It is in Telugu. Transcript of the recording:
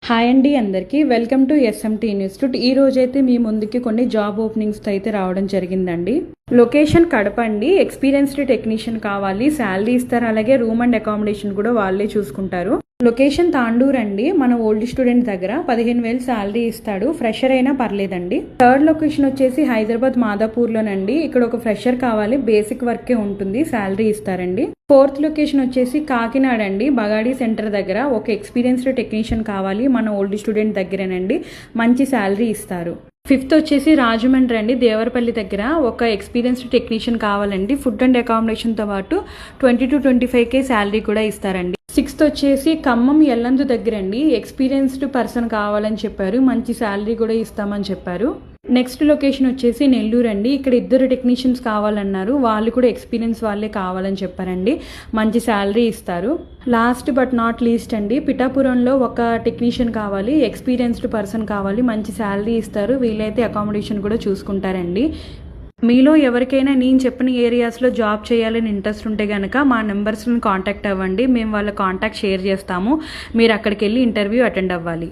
హాయ్ అండి అందరికీ వెల్కమ్ టు ఎస్ఎంటీ ఇన్స్టిట్యూట్. ఈ రోజైతే మీ ముందుకి కొన్ని జాబ్ ఓపెనింగ్స్ అయితే రావడం జరిగిందండి. లొకేషన్ కడప అండి. ఎక్స్పీరియన్స్డ్ టెక్నీషియన్ కావాలి, శాలరీ ఇస్తారు, అలాగే రూమ్ అండ్ అకామిడేషన్ కూడా వాళ్ళే చూసుకుంటారు. లొకేషన్ తాండూర్ అండి. మన ఓల్డ్ స్టూడెంట్ దగ్గర 15,000 శాలరీ ఇస్తాడు. ఫ్రెషర్ అయినా పర్లేదండి. థర్డ్ లొకేషన్ వచ్చేసి హైదరాబాద్ మాదాపూర్లోనండి. ఇక్కడ ఒక ఫ్రెషర్ కావాలి, బేసిక్ వర్కే ఉంటుంది, శాలరీ ఇస్తారండి. ఫోర్త్ లొకేషన్ వచ్చేసి కాకినాడ అండి. బగాడి సెంటర్ దగ్గర ఒక ఎక్స్పీరియన్స్డ్ టెక్నీషియన్ కావాలి, మన ఓల్డ్ స్టూడెంట్ దగ్గరేనండి, మంచి శాలరీ ఇస్తారు. ఫిఫ్త్ వచ్చేసి రాజమండ్రి అండి. దేవరపల్లి దగ్గర ఒక ఎక్స్పీరియన్స్డ్ టెక్నీషియన్ కావాలండి. ఫుడ్ అండ్ అకామిడేషన్తో పాటు 20 to 25K శాలరీ కూడా ఇస్తారండి. సిక్స్త్ వచ్చేసి ఖమ్మం ఎల్లందు దగ్గర అండి. ఎక్స్పీరియన్స్డ్ పర్సన్ కావాలని చెప్పారు, మంచి శాలరీ కూడా ఇస్తామని చెప్పారు. నెక్స్ట్ లొకేషన్ వచ్చేసి నెల్లూరు అండి. ఇక్కడ 2 టెక్నీషియన్స్ కావాలన్నారు, వాళ్ళు కూడా ఎక్స్పీరియన్స్ వాళ్ళే కావాలని చెప్పారండి, మంచి శాలరీ ఇస్తారు. లాస్ట్ బట్ నాట్ లీస్ట్ అండి, పిఠాపురంలో ఒక టెక్నీషియన్ కావాలి, ఎక్స్పీరియన్స్డ్ పర్సన్ కావాలి, మంచి శాలరీ ఇస్తారు, వీలైతే అకామిడేషన్ కూడా చూసుకుంటారండి. మీలో ఎవరికైనా నేను చెప్పిన ఏరియాస్లో జాబ్ చేయాలని ఇంట్రెస్ట్ ఉంటే కనుక మా నెంబర్స్ని కాంటాక్ట్ అవ్వండి, మేము వాళ్ళ కాంటాక్ట్ షేర్ చేస్తాము. మీరు అక్కడికి వెళ్ళి ఇంటర్వ్యూ అటెండ్ అవ్వాలి.